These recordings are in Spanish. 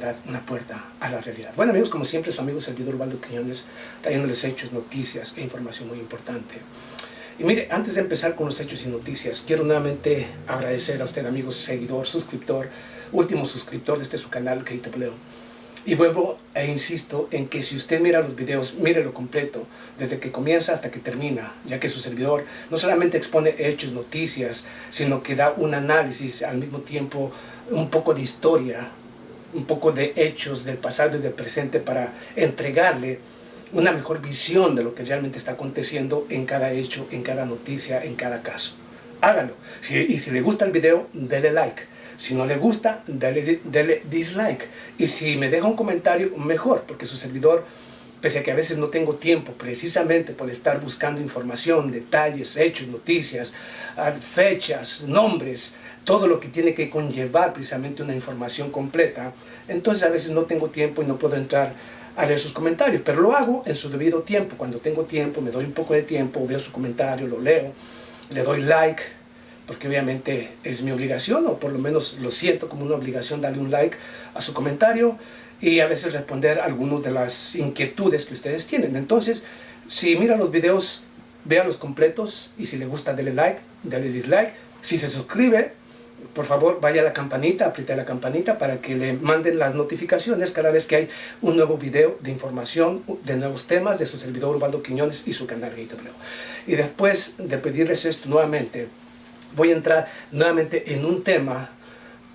realidad, una puerta a la realidad. Bueno amigos, como siempre, su amigo servidor Ubaldo Quiñones, trayéndoles hechos, noticias e información muy importante. Y mire, antes de empezar con los hechos y noticias, quiero nuevamente agradecer a usted, amigo, seguidor, suscriptor, último suscriptor de su canal, KW. Y vuelvo e insisto en que si usted mira los videos, mírelo completo, desde que comienza hasta que termina, ya que su servidor no solamente expone hechos, noticias, sino que da un análisis, al mismo tiempo un poco de historia, un poco de hechos del pasado y del presente para entregarle una mejor visión de lo que realmente está aconteciendo en cada hecho, en cada noticia, en cada caso. Hágalo. Y si le gusta el video, dele like. Si no le gusta, dele dislike. Y si me deja un comentario, mejor, porque su servidor, pese a que a veces no tengo tiempo, precisamente por estar buscando información, detalles, hechos, noticias, fechas, nombres, todo lo que tiene que conllevar precisamente una información completa, entonces a veces no tengo tiempo y no puedo entrar a leer sus comentarios, pero lo hago en su debido tiempo. Cuando tengo tiempo, me doy un poco de tiempo, veo su comentario, lo leo, le doy like, porque obviamente es mi obligación, o por lo menos lo siento como una obligación darle un like a su comentario y a veces responder algunas de las inquietudes que ustedes tienen. Entonces, si mira los videos, véalos completos, y si le gusta, dele like, dele dislike. Si se suscribe, por favor, vaya a la campanita, apriete la campanita para que le manden las notificaciones cada vez que hay un nuevo video de información, de nuevos temas, de su servidor Ubaldo Quiñones y su canal KW. Y después de pedirles esto nuevamente, voy a entrar nuevamente en un tema,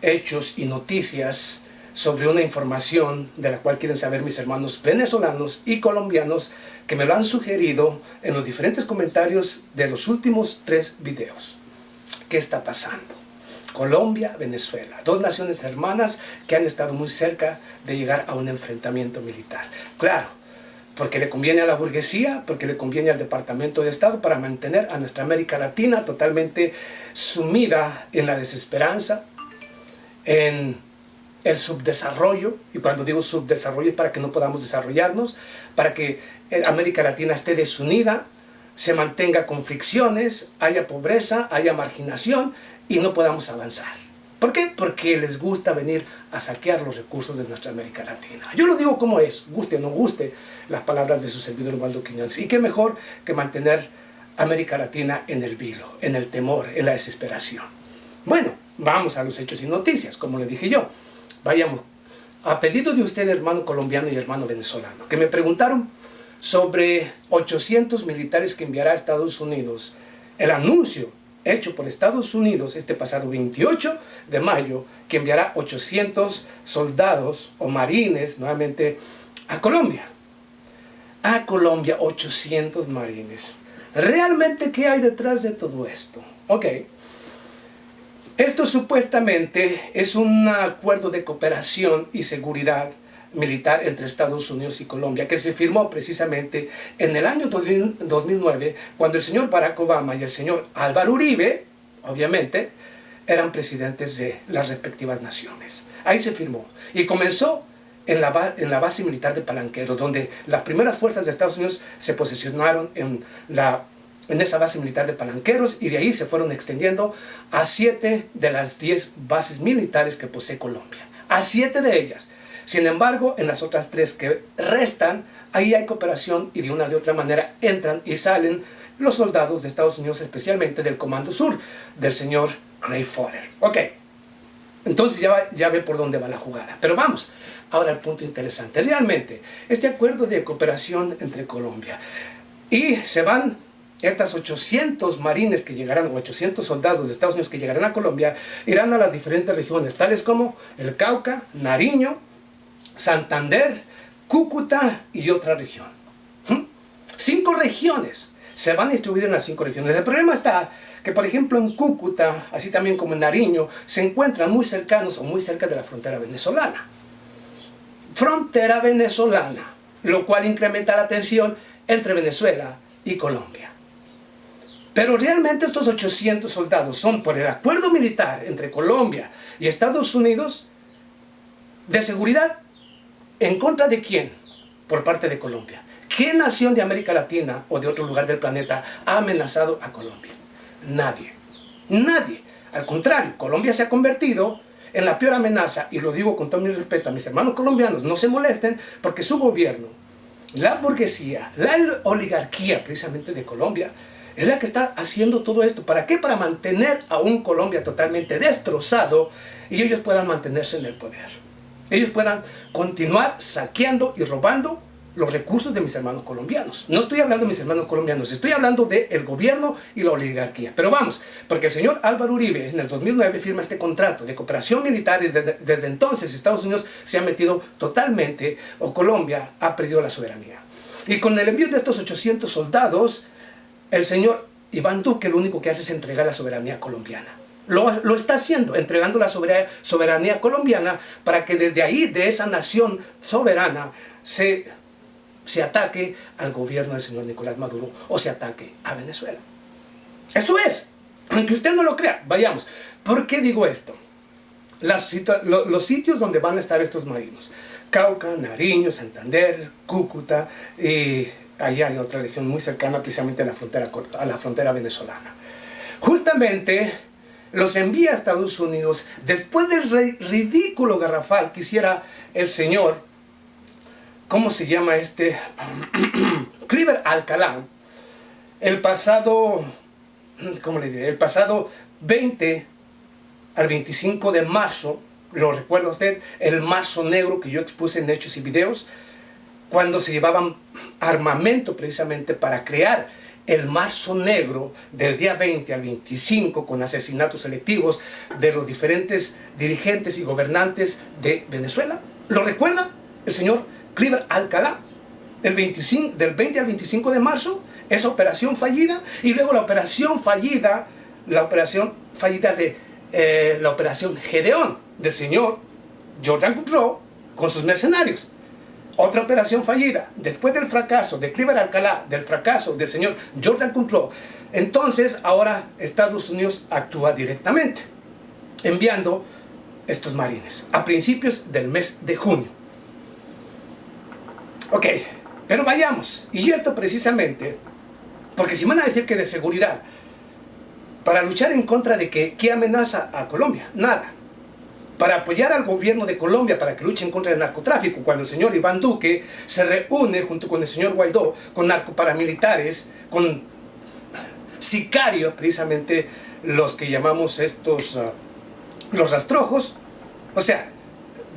hechos y noticias, sobre una información de la cual quieren saber mis hermanos venezolanos y colombianos, que me lo han sugerido en los diferentes comentarios de los últimos 3 videos. ¿Qué está pasando? Colombia, Venezuela, 2 naciones hermanas que han estado muy cerca de llegar a un enfrentamiento militar. Claro, porque le conviene a la burguesía, porque le conviene al Departamento de Estado para mantener a nuestra América Latina totalmente sumida en la desesperanza, en el subdesarrollo. Y cuando digo subdesarrollo es para que no podamos desarrollarnos, para que América Latina esté desunida, se mantenga con fricciones, haya pobreza, haya marginación y no podamos avanzar. ¿Por qué? Porque les gusta venir a saquear los recursos de nuestra América Latina. Yo lo digo como es, guste o no guste las palabras de su servidor Ubaldo Quiñones. Y qué mejor que mantener América Latina en el vilo, en el temor, en la desesperación. Bueno, vamos a los hechos y noticias, como le dije yo. Vayamos. A pedido de usted, hermano colombiano y hermano venezolano, que me preguntaron sobre 800 militares que enviará a Estados Unidos, el anuncio hecho por Estados Unidos este pasado 28 de mayo, que enviará 800 soldados o marines nuevamente a Colombia. A Colombia, 800 marines. ¿Realmente qué hay detrás de todo esto? Ok. Esto supuestamente es un acuerdo de cooperación y seguridad militar entre Estados Unidos y Colombia, que se firmó precisamente en el año 2009, cuando el señor Barack Obama y el señor Álvaro Uribe, obviamente, eran presidentes de las respectivas naciones. Ahí se firmó y comenzó en la base militar de Palanqueros, donde las primeras fuerzas de Estados Unidos se posicionaron en esa base militar de Palanqueros, y de ahí se fueron extendiendo a 7 de las 10 bases militares que posee Colombia. A 7 de ellas. Sin embargo, en las otras 3 que restan, ahí hay cooperación y de una de otra manera entran y salen los soldados de Estados Unidos, especialmente del Comando Sur, del señor Clay Fodder. Ok, entonces ya ve por dónde va la jugada. Pero vamos ahora al punto interesante. Realmente, este acuerdo de cooperación entre Colombia y se van estas 800 marines que llegarán, o 800 soldados de Estados Unidos que llegarán a Colombia, irán a las diferentes regiones, tales como el Cauca, Nariño, Santander, Cúcuta y otra región. 5 regiones. Se van a distribuir en las 5 regiones. El problema está que, por ejemplo, en Cúcuta, así también como en Nariño, se encuentran muy cercanos o muy cerca de la frontera venezolana. Frontera venezolana, lo cual incrementa la tensión entre Venezuela y Colombia. Pero realmente estos 800 soldados son por el acuerdo militar entre Colombia y Estados Unidos de seguridad. ¿En contra de quién? Por parte de Colombia. ¿Qué nación de América Latina o de otro lugar del planeta ha amenazado a Colombia? Nadie. Nadie. Al contrario, Colombia se ha convertido en la peor amenaza, y lo digo con todo mi respeto a mis hermanos colombianos, no se molesten, porque su gobierno, la burguesía, la oligarquía precisamente de Colombia, es la que está haciendo todo esto. ¿Para qué? Para mantener a un Colombia totalmente destrozado y ellos puedan mantenerse en el poder. Ellos puedan continuar saqueando y robando los recursos de mis hermanos colombianos. No estoy hablando de mis hermanos colombianos, estoy hablando del gobierno y la oligarquía. Pero vamos, porque el señor Álvaro Uribe en el 2009 firma este contrato de cooperación militar y desde entonces Estados Unidos se ha metido totalmente, o Colombia ha perdido la soberanía. Y con el envío de estos 800 soldados, el señor Iván Duque lo único que hace es entregar la soberanía colombiana. Lo está haciendo, entregando la soberanía colombiana para que desde ahí, de esa nación soberana, se ataque al gobierno del señor Nicolás Maduro o se ataque a Venezuela. Eso es, aunque usted no lo crea. Vayamos. ¿Por qué digo esto? Los sitios donde van a estar estos marinos: Cauca, Nariño, Santander, Cúcuta, y allá hay otra región muy cercana precisamente a la frontera venezolana. Justamente los envía a Estados Unidos después del ridículo garrafal que hiciera el señor, ¿cómo se llama este? Cliver Alcalá, el pasado, ¿cómo le diré? El pasado 20 al 25 de marzo, ¿lo recuerda usted? El marzo negro que yo expuse en Hechos y Videos, cuando se llevaban armamento precisamente para crear el marzo negro del día 20 al 25 con asesinatos selectivos de los diferentes dirigentes y gobernantes de Venezuela. ¿Lo recuerda el señor Cliver Alcalá? Del 20 al 25 de marzo, esa operación fallida, y luego la operación fallida de la operación Gedeón del señor Jordan Goodrow con sus mercenarios. Otra operación fallida, después del fracaso de Cliver Alcalá, del fracaso del señor Jordan Goodrow. Entonces ahora Estados Unidos actúa directamente, enviando estos marines a principios del mes de junio. Ok, pero vayamos, y esto precisamente, porque si van a decir que de seguridad, para luchar en contra de ¿qué amenaza a Colombia? Nada. Para apoyar al gobierno de Colombia para que luche en contra del narcotráfico, cuando el señor Iván Duque se reúne junto con el señor Guaidó, con narcoparamilitares, con sicarios, precisamente los que llamamos estos, los rastrojos. O sea,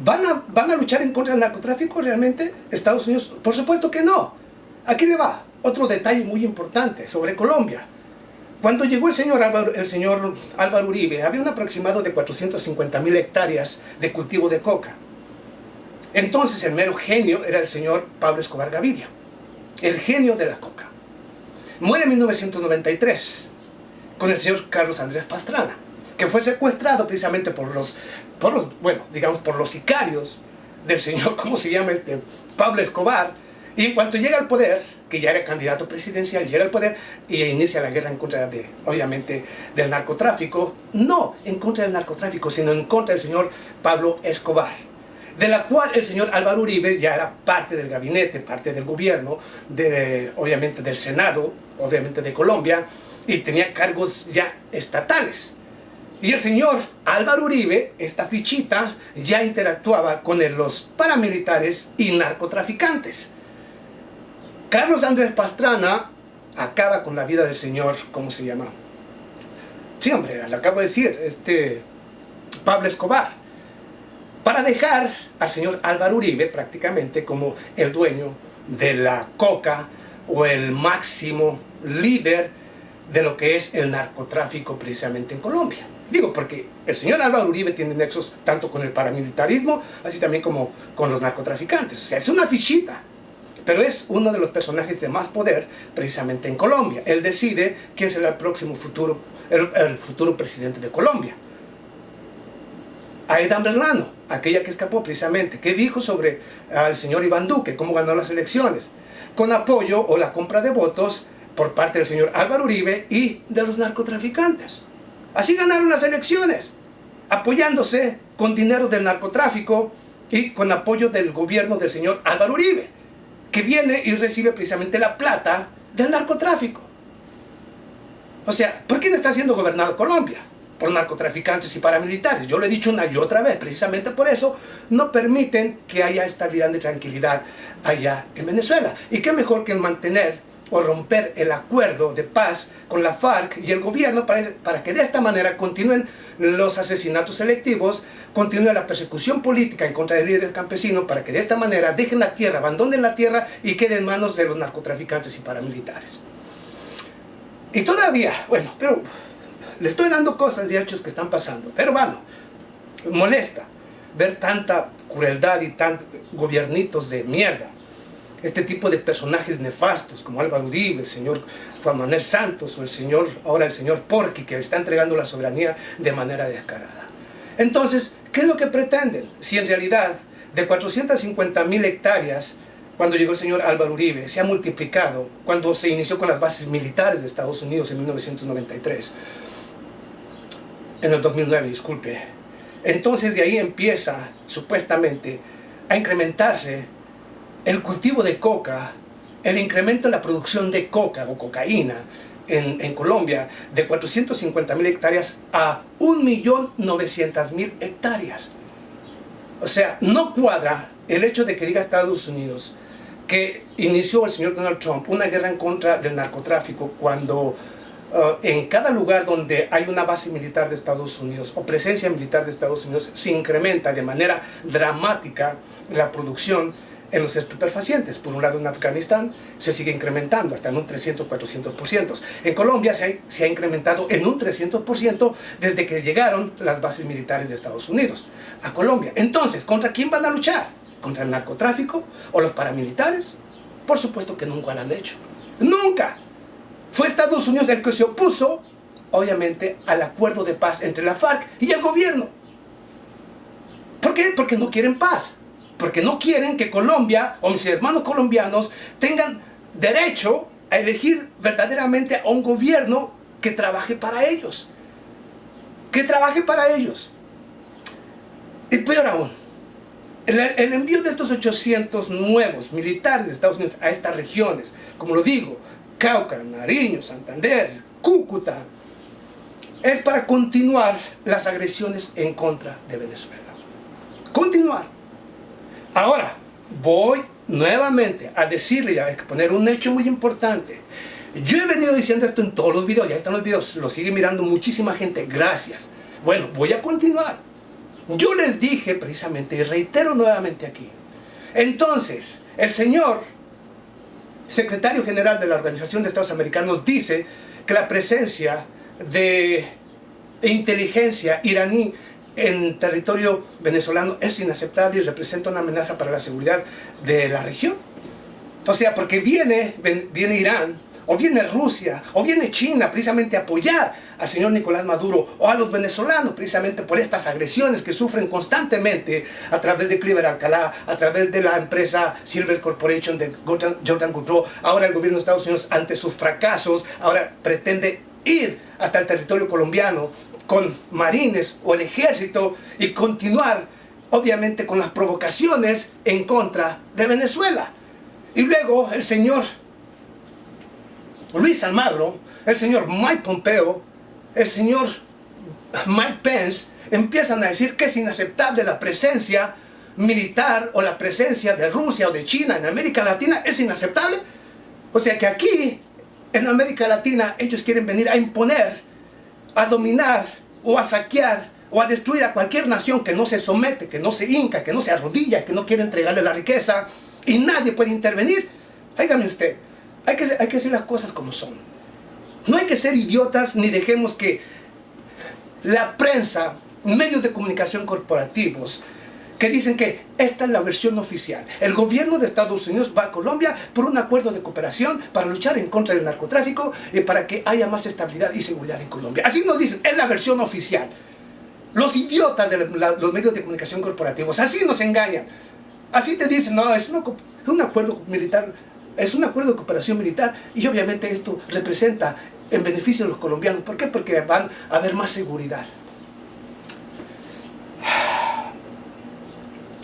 ¿van a luchar en contra del narcotráfico realmente Estados Unidos? Por supuesto que no. Aquí le va otro detalle muy importante sobre Colombia. Cuando llegó el señor Álvaro Uribe, había un aproximado de 450.000 hectáreas de cultivo de coca. Entonces el mero genio era el señor Pablo Escobar Gaviria, el genio de la coca. Muere en 1993 con el señor Carlos Andrés Pastrana, que fue secuestrado precisamente por los sicarios del señor, ¿cómo se llama este? Pablo Escobar. Y en cuanto llega al poder, que ya era candidato presidencial, llega al poder y inicia la guerra en contra obviamente, del narcotráfico. No en contra del narcotráfico, sino en contra del señor Pablo Escobar, de la cual el señor Álvaro Uribe ya era parte del gabinete, parte del gobierno, obviamente del Senado, obviamente de Colombia, y tenía cargos ya estatales. Y el señor Álvaro Uribe, esta fichita, ya interactuaba con los paramilitares y narcotraficantes. Carlos Andrés Pastrana acaba con la vida del señor, ¿cómo se llama? Sí, hombre, le acabo de decir, Pablo Escobar, para dejar al señor Álvaro Uribe prácticamente como el dueño de la coca o el máximo líder de lo que es el narcotráfico precisamente en Colombia. Digo, porque el señor Álvaro Uribe tiene nexos tanto con el paramilitarismo, así también como con los narcotraficantes. O sea, es una fichita. Pero es uno de los personajes de más poder precisamente en Colombia. Él decide quién será el próximo futuro presidente de Colombia. Aida Merlano, aquella que escapó precisamente, ¿qué dijo sobre al señor Iván Duque? ¿Cómo ganó las elecciones? Con apoyo o la compra de votos por parte del señor Álvaro Uribe y de los narcotraficantes. Así ganaron las elecciones, apoyándose con dinero del narcotráfico y con apoyo del gobierno del señor Álvaro Uribe, que viene y recibe precisamente la plata del narcotráfico. O sea, ¿por quién está siendo gobernado Colombia? por narcotraficantes y paramilitares. Yo lo he dicho una y otra vez, precisamente por eso no permiten que haya estabilidad ni tranquilidad allá en Venezuela. Y qué mejor que mantener o romper el acuerdo de paz con la FARC y el gobierno para que de esta manera continúen los asesinatos selectivos, continúe la persecución política en contra de líderes campesinos, para que de esta manera dejen la tierra, abandonen la tierra y queden en manos de los narcotraficantes y paramilitares. Y todavía, bueno, pero le estoy dando cosas y hechos que están pasando. Hermano, molesta ver tanta crueldad y tantos gobiernitos de mierda. Este tipo de personajes nefastos como Álvaro Uribe, el señor Juan Manuel Santos o ahora el señor Porky, que está entregando la soberanía de manera descarada. Entonces, ¿qué es lo que pretenden? Si en realidad de 450.000 hectáreas, cuando llegó el señor Álvaro Uribe, se ha multiplicado cuando se inició con las bases militares de Estados Unidos en 1993, en el 2009, disculpe. Entonces de ahí empieza, supuestamente, a incrementarse el cultivo de coca, el incremento en la producción de coca o cocaína en Colombia, de 450.000 hectáreas a 1.900.000 hectáreas. O sea, no cuadra el hecho de que diga Estados Unidos que inició el señor Donald Trump una guerra en contra del narcotráfico cuando en cada lugar donde hay una base militar de Estados Unidos o presencia militar de Estados Unidos se incrementa de manera dramática la producción en los estupefacientes. Por un lado, en Afganistán se sigue incrementando hasta en un 300-400%. En Colombia se ha incrementado en un 300% desde que llegaron las bases militares de Estados Unidos a Colombia. Entonces, ¿contra quién van a luchar? ¿Contra el narcotráfico o los paramilitares? Por supuesto que nunca lo han hecho. ¡Nunca! Fue Estados Unidos el que se opuso, obviamente, al acuerdo de paz entre la FARC y el gobierno. ¿Por qué? Porque no quieren paz. Porque no quieren que Colombia o mis hermanos colombianos tengan derecho a elegir verdaderamente a un gobierno que trabaje para ellos. Que trabaje para ellos. Y peor aún, el envío de estos 800 nuevos militares de Estados Unidos a estas regiones, como lo digo, Cauca, Nariño, Santander, Cúcuta, es para continuar las agresiones en contra de Venezuela. Continuar. Ahora, voy nuevamente a decirle y a exponer un hecho muy importante. Yo he venido diciendo esto en todos los videos, ya están los videos, lo sigue mirando muchísima gente, gracias. Bueno, voy a continuar. Yo les dije precisamente, y reitero nuevamente aquí. Entonces, el señor secretario general de la Organización de Estados Americanos dice que la presencia de inteligencia iraní en territorio venezolano es inaceptable y representa una amenaza para la seguridad de la región. O sea, porque viene Irán, o viene Rusia, o viene China precisamente a apoyar al señor Nicolás Maduro o a los venezolanos precisamente por estas agresiones que sufren constantemente a través de Cliver Alcalá, a través de la empresa Silver Corporation de Jordan Goodrow. Ahora el gobierno de Estados Unidos, ante sus fracasos, ahora pretende ir hasta el territorio colombiano con marines o el ejército y continuar obviamente con las provocaciones en contra de Venezuela. Y luego el señor Luis Almagro, el señor Mike Pompeo, el señor Mike Pence empiezan a decir que es inaceptable la presencia militar o la presencia de Rusia o de China en América Latina. Es inaceptable. O sea que aquí en América Latina ellos quieren venir a imponer, a dominar o a saquear o a destruir a cualquier nación que no se somete, que no se hinca, que no se arrodilla, que no quiere entregarle la riqueza, y nadie puede intervenir. Dígame usted, hay que decir las cosas como son. No hay que ser idiotas ni dejemos que la prensa, medios de comunicación corporativos, que dicen que esta es la versión oficial. El gobierno de Estados Unidos va a Colombia por un acuerdo de cooperación para luchar en contra del narcotráfico y para que haya más estabilidad y seguridad en Colombia. Así nos dicen, es la versión oficial. Los idiotas de los medios de comunicación corporativos, así nos engañan. Así te dicen, no, es un acuerdo militar, es un acuerdo de cooperación militar y obviamente esto representa en beneficio de los colombianos. ¿Por qué? Porque van a haber más seguridad.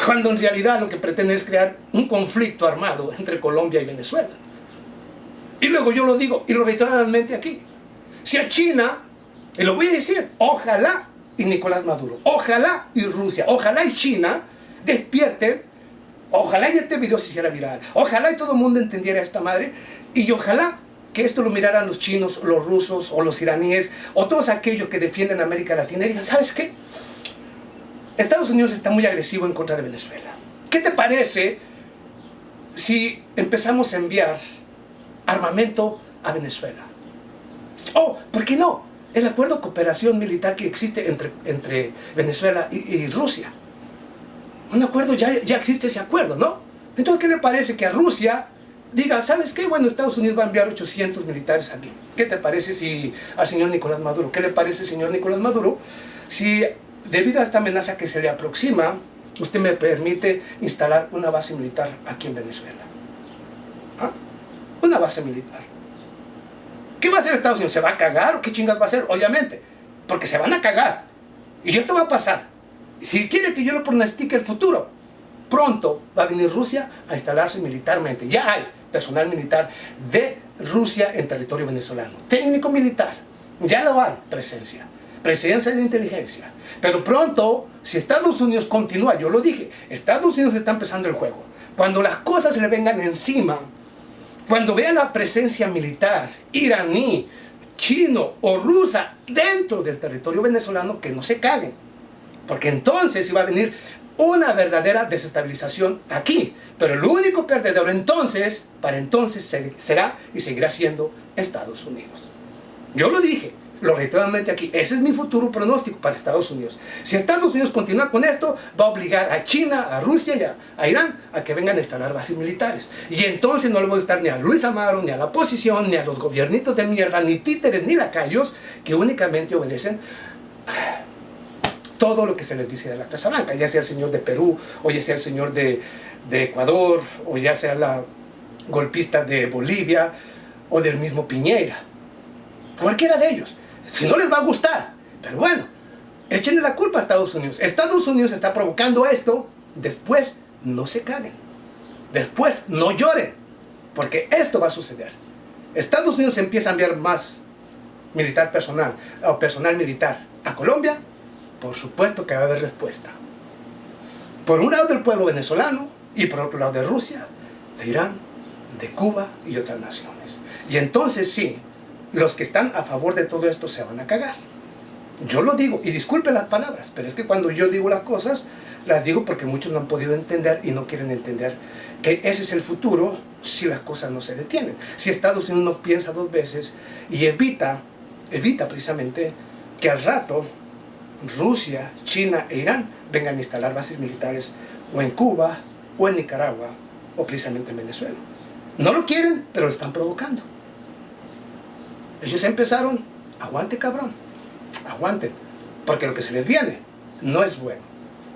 Cuando en realidad lo que pretende es crear un conflicto armado entre Colombia y Venezuela. Y luego yo lo digo y lo reitero nuevamente aquí. Si a China Y lo voy a decir, ojalá y Nicolás Maduro, ojalá y Rusia, ojalá y China despierten, ojalá y este video se hiciera viral, ojalá y todo el mundo entendiera esta madre, y ojalá que esto lo miraran los chinos, los rusos, o los iraníes, o todos aquellos que defienden a América Latina y digan, ¿sabes qué? Estados Unidos está muy agresivo en contra de Venezuela. ¿Qué te parece si empezamos a enviar armamento a Venezuela? Oh, ¿por qué no? El acuerdo de cooperación militar que existe entre Venezuela y Rusia. Un acuerdo, ya existe ese acuerdo, ¿no? Entonces, ¿qué le parece que a Rusia diga, ¿sabes qué? Bueno, Estados Unidos va a enviar 800 militares aquí. ¿Qué te parece si al señor Nicolás Maduro? ¿Qué le parece, señor Nicolás Maduro, si debido a esta amenaza que se le aproxima, usted me permite instalar una base militar aquí en Venezuela? ¿Ah? Una base militar. ¿Qué va a hacer Estados Unidos? ¿Se va a cagar o qué chingas va a hacer? Obviamente, porque se van a cagar. Y esto va a pasar. Si quiere que yo lo pronostique el futuro, pronto va a venir Rusia a instalarse militarmente. Ya hay personal militar de Rusia en territorio venezolano. Técnico militar. Ya lo hay, presencia de inteligencia. Pero pronto, si Estados Unidos continúa, yo lo dije, Estados Unidos está empezando el juego. Cuando las cosas le vengan encima, cuando vean la presencia militar iraní, chino o rusa dentro del territorio venezolano, que no se caguen. Porque entonces iba a venir una verdadera desestabilización aquí. Pero el único perdedor entonces, para entonces, será y seguirá siendo Estados Unidos. Yo lo dije, lo reitero nuevamente aquí, ese es mi futuro pronóstico para Estados Unidos. Si Estados Unidos continúa con esto, va a obligar a China, a Rusia y a Irán a que vengan a instalar bases militares. Y entonces no le voy a estar ni a Luis Amaro, ni a la oposición, ni a los gobiernitos de mierda, ni títeres, ni lacayos, que únicamente obedecen todo lo que se les dice de la Casa Blanca, ya sea el señor de Perú, o ya sea el señor de Ecuador, o ya sea la golpista de Bolivia, o del mismo Piñera. Cualquiera de ellos. Si no les va a gustar, pero bueno, échenle la culpa a Estados Unidos. Estados Unidos está provocando esto, después no se caguen, después no lloren, porque esto va a suceder. Estados Unidos empieza a enviar más personal militar a Colombia, por supuesto que va a haber respuesta. Por un lado del pueblo venezolano y por otro lado de Rusia, de Irán, de Cuba y otras naciones. Y entonces sí, los que están a favor de todo esto se van a cagar. Yo lo digo, y disculpen las palabras, pero es que cuando yo digo las cosas, las digo porque muchos no han podido entender y no quieren entender que ese es el futuro si las cosas no se detienen. Si Estados Unidos no piensa dos veces y evita precisamente que al rato Rusia, China e Irán vengan a instalar bases militares o en Cuba, o en Nicaragua, o precisamente en Venezuela. No lo quieren, pero lo están provocando. Ellos empezaron, aguante cabrón, aguanten, porque lo que se les viene no es bueno.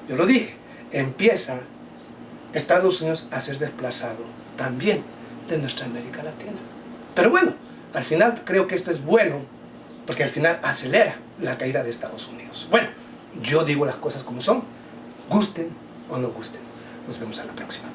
Yo lo dije, empieza Estados Unidos a ser desplazado también de nuestra América Latina. Pero bueno, al final creo que esto es bueno, porque al final acelera la caída de Estados Unidos. Bueno, yo digo las cosas como son, gusten o no gusten. Nos vemos a la próxima.